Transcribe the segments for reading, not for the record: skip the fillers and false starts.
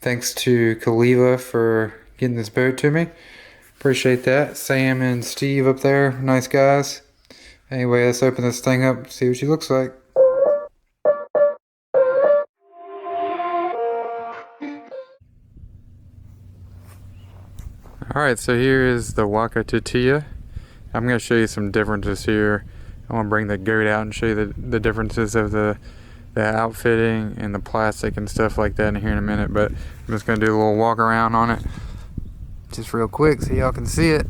Thanks to Kaliva for getting this boat to me. Appreciate that. Sam and Steve up there, nice guys. Anyway, let's open this thing up, see what she looks like. Alright, so here is the Waka Tutea. I'm going to show you some differences here. I want to bring the goat out and show you the differences of the outfitting and the plastic and stuff like that in here in a minute, but I'm just going to do a little walk around on it just real quick so y'all can see it.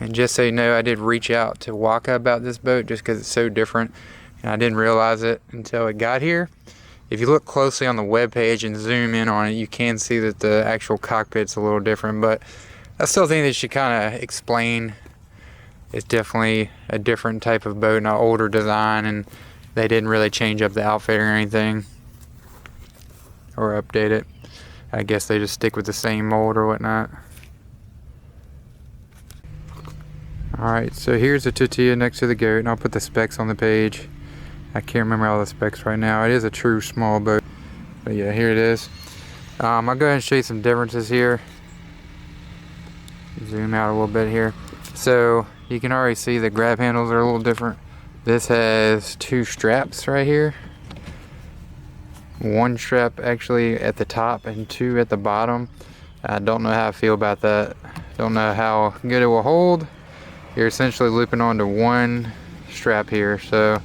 And just so you know, I did reach out to Waka about this boat just because it's so different, and I didn't realize it until it got here. If you look closely on the web page and zoom in on it, you can see that the actual cockpit's a little different, but I still think they should kind of explain it's definitely a different type of boat, an older design, and they didn't really change up the outfit or anything or update it. I guess they just stick with the same mold or whatnot. Alright, so here's the Tutea next to the goat, and I'll put the specs on the page. I can't remember all the specs right now. It is a true small boat, but yeah, here it is. I'll go ahead and show you some differences here. Zoom out a little bit here. So you can already see the grab handles are a little different. This has two straps right here. One strap actually at the top and two at the bottom. I don't know how I feel about that. Don't know how good it will hold. You're essentially looping onto one strap here, so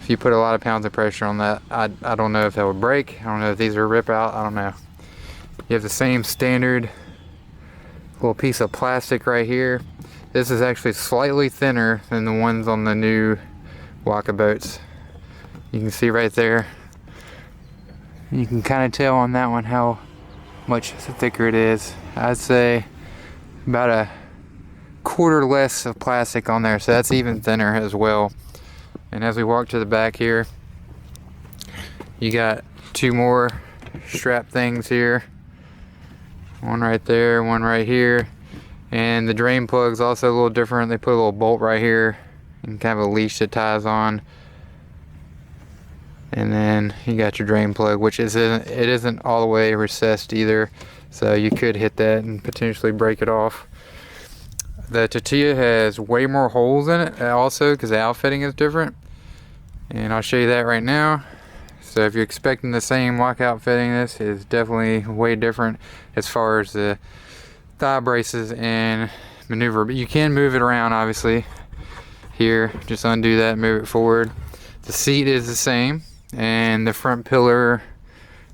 if you put a lot of pounds of pressure on that, I don't know if that would break. I don't know if these are rip out. I don't know. You have the same standard little piece of plastic right here. This is actually slightly thinner than the ones on the new Waka boats. You can see right there. You can kind of tell on that one how much thicker it is. I'd say about a quarter less of plastic on there, so that's even thinner as well. And as we walk to the back here, you got two more strap things here, one right there, one right here, and the drain plug's also a little different. They put a little bolt right here and kind of a leash that ties on, and then you got your drain plug, which isn't all the way recessed either, so you could hit that and potentially break it off. The Tutea has way more holes in it also because the outfitting is different, and I'll show you that right now. So if you're expecting the same Waka outfitting, this is definitely way different as far as the thigh braces and maneuver, but you can move it around obviously. Here, just undo that, move it forward. The seat is the same, and the front pillar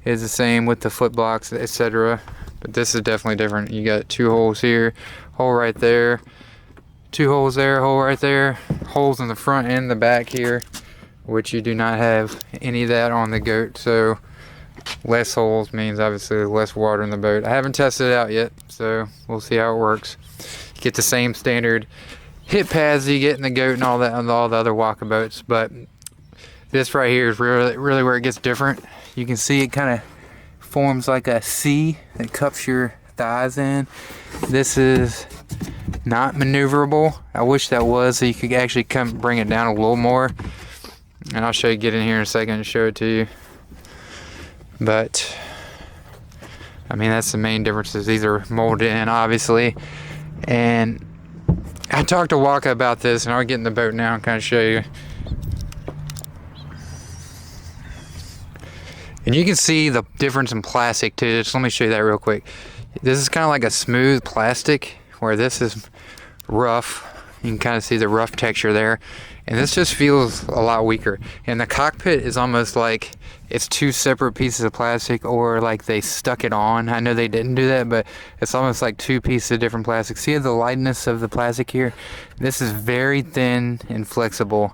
is the same with the foot blocks, etc. But this is definitely different. You got two holes here, hole right there, two holes there, hole right there, holes in the front and the back here, which you do not have any of that on the goat. So less holes means obviously less water in the boat. I haven't tested it out yet, so we'll see how it works. You get the same standard hip pads you get in the goat and all that on all the other Waka boats, but this right here is really where it gets different. You can see it kind of forms like a C that cups your thighs in. This is not maneuverable. I wish that was, so you could actually come bring it down a little more, and I'll show you, get in here in a second and show it to you. But I mean, that's the main differences. These are molded in obviously, and I talked to Waka about this, and I'll get in the boat now and kind of show you. And you can see the difference in plastic too. Just let me show you that real quick. This is kind of like a smooth plastic, where this is rough. You can kind of see the rough texture there. And this just feels a lot weaker. And the cockpit is almost like it's two separate pieces of plastic, or like they stuck it on. I know they didn't do that, but it's almost like two pieces of different plastic. See the lightness of the plastic here? This is very thin and flexible.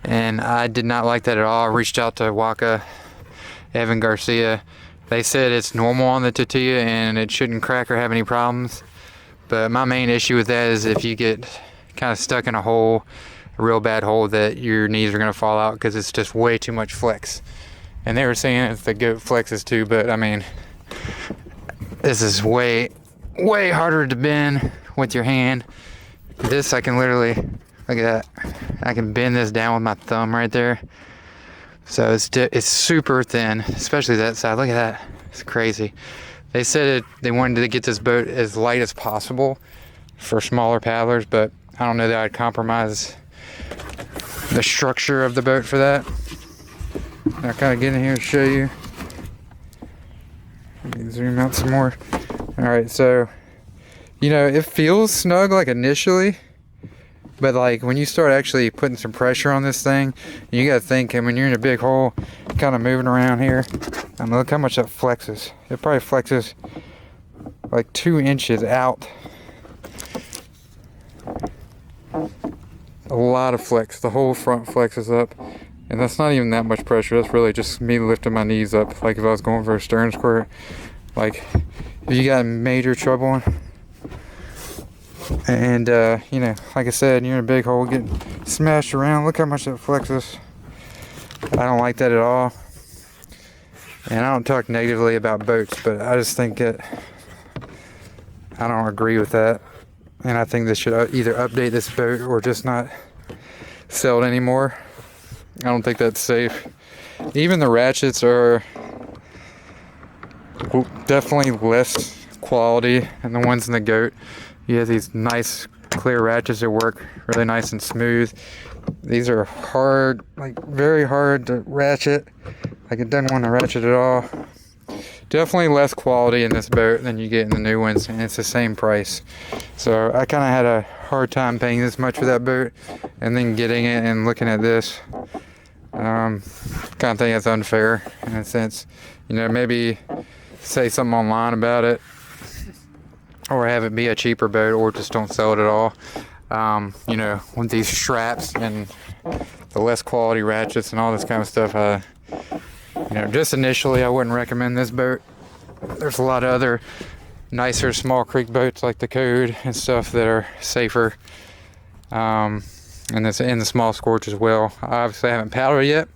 And I did not like that at all. I reached out to Waka, Evan Garcia. They said it's normal on the Tutea and it shouldn't crack or have any problems. But my main issue with that is if you get kind of stuck in a hole, a real bad hole, that your knees are going to fall out because it's just way too much flex. And they were saying it's the goat flexes too, but I mean, this is way harder to bend with your hand. This I can literally, look at that, I can bend this down with my thumb right there. So it's super thin, especially that side. Look at that, it's crazy. They said they wanted to get this boat as light as possible for smaller paddlers, but I don't know that I'd compromise the structure of the boat for that. I'll kind of get in here and show you. Let me zoom out some more. Alright, so, you know, it feels snug like initially, but like when you start actually putting some pressure on this thing, you gotta think, and when you're in a big hole, kind of moving around here, I mean, look how much that flexes. It probably flexes like 2 inches out. A lot of flex. The whole front flexes up. And that's not even that much pressure. That's really just me lifting my knees up. Like if I was going for a stern squirt. Like if you got in major trouble. And you know, like I said, you're in a big hole getting smashed around. Look how much that flexes. I don't like that at all. And I don't talk negatively about boats, but I just think that I don't agree with that. And I think they should either update this boat or just not sell it anymore. I don't think that's safe. Even the ratchets are definitely less quality than the ones in the goat. You have these nice clear ratchets that work really nice and smooth. These are hard, like very hard to ratchet. Like it doesn't want to ratchet at all. Definitely less quality in this boat than you get in the new ones, and it's the same price. So I kind of had a hard time paying this much for that boat, and then getting it and looking at this. Kind of think that's unfair in a sense. You know, maybe say something online about it, or have it be a cheaper boat, or just don't sell it at all. You know, with these straps and the less quality ratchets and all this kind of stuff, you know, just initially I wouldn't recommend this boat. There's a lot of other nicer small creek boats like the Code and stuff that are safer. And it's in the small scorch as well. Obviously I haven't paddled it yet.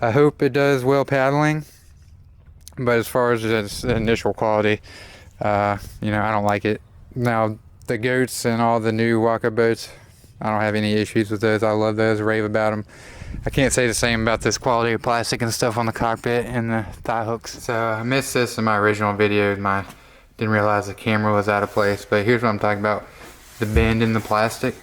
I hope it does well paddling, but as far as its initial quality, you know, I don't like it. Now the goats and all the new Waka boats, I don't have any issues with those. I love those, rave about them. I can't say the same about this quality of plastic and stuff on the cockpit and the thigh hooks. So I missed this in my original video. Didn't realize the camera was out of place, but here's what I'm talking about. The bend in the plastic.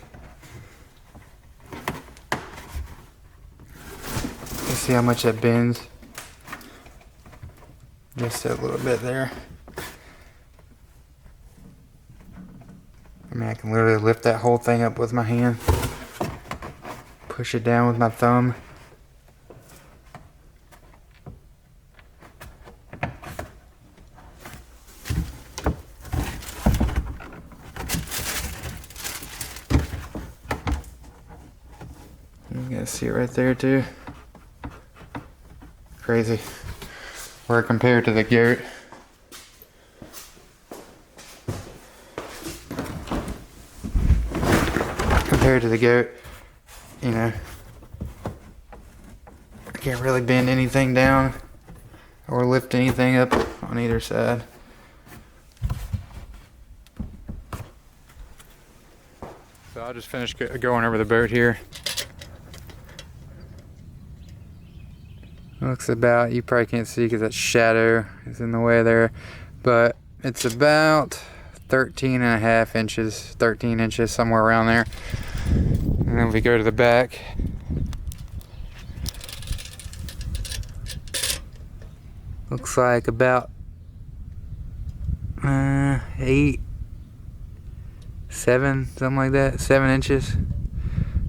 You see how much that bends? Just a little bit there. I mean, I can literally lift that whole thing up with my hand. Push it down with my thumb. You guys see it right there too. Crazy. Where compared to the goat. Compared to the goat, you know, I can't really bend anything down or lift anything up on either side. So I'll just finish going over the boat here. Looks about, you probably can't see because that shadow is in the way there, but it's about 13.5 inches, 13 inches, somewhere around there. And then we go to the back. Looks like about 8, 7, something like that, 7 inches.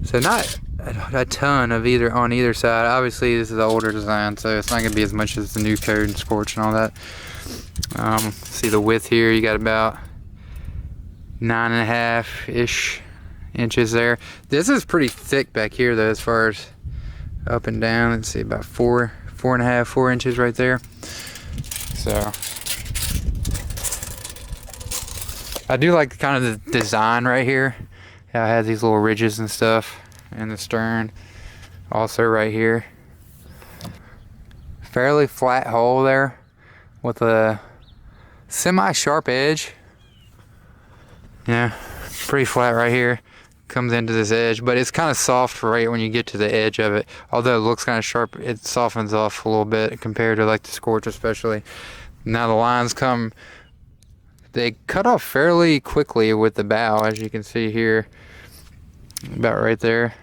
So not a ton of either on either side. Obviously this is an older design, so it's not going to be as much as the new Code and Scorch and all that. See the width here, you got about 9.5-ish inches there. This is pretty thick back here though, as far as up and down. Let's see, about 4.5, 4 inches right there. So I do like kind of the design right here. How it has these little ridges and stuff, and the stern also right here. fairly flat hole there with a semi-sharp edge. Yeah, pretty flat right here. Comes into this edge, but it's kind of soft right when you get to the edge of it. Although it looks kind of sharp, it softens off a little bit compared to like the Scorch especially. Now the lines they cut off fairly quickly with the bow, as you can see here, about right there.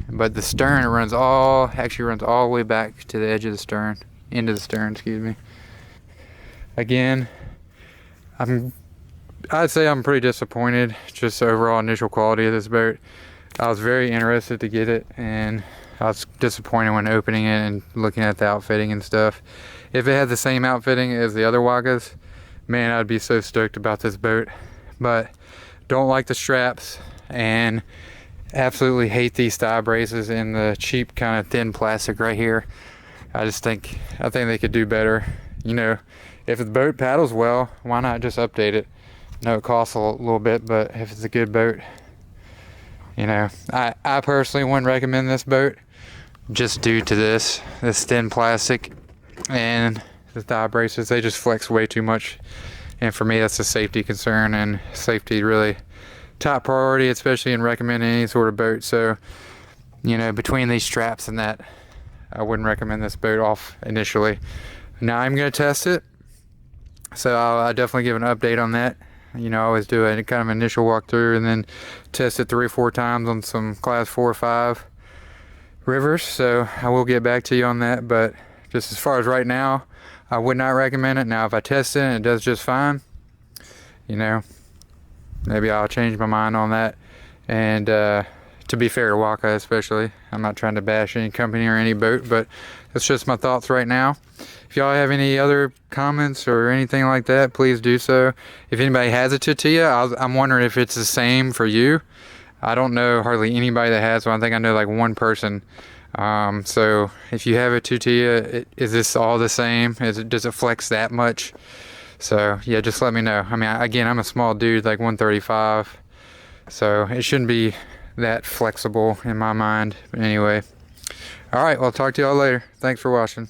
But the stern actually runs all the way back to the edge of the stern, into the stern, excuse me. Again, I'd say I'm pretty disappointed, just overall initial quality of this boat. I was very interested to get it, and I was disappointed when opening it and looking at the outfitting and stuff. If it had the same outfitting as the other Wakas, man, I'd be so stoked about this boat. But don't like the straps, and absolutely hate these thigh braces and the cheap kind of thin plastic right here. I think they could do better. You know, if the boat paddles well, why not just update it? I know it costs a little bit, but if it's a good boat, you know, I personally wouldn't recommend this boat just due to this thin plastic and the thigh braces. They just flex way too much, and for me that's a safety concern, and safety really top priority, especially in recommending any sort of boat. So, you know, between these straps and that, I wouldn't recommend this boat off initially. Now I'm going to test it, so I'll definitely give an update on that. You know, I always do a kind of initial walkthrough and then test it 3 or 4 times on some class 4 or 5 rivers. So I will get back to you on that, but just as far as right now, I would not recommend it. Now if I test it and it does just fine, you know, maybe I'll change my mind on that. And to be fair to Waka especially, I'm not trying to bash any company or any boat, but that's just my thoughts right now. If y'all have any other comments or anything like that, please do so. If anybody has a Tutea, I'm wondering if it's the same for you. I don't know hardly anybody that has one. I think I know like one person. So if you have a Tutea, is this all the same? Does it flex that much? So yeah, just let me know. I mean, again, I'm a small dude, like 135, so it shouldn't be that flexible in my mind. But anyway, all right, well, talk to y'all later. Thanks for watching.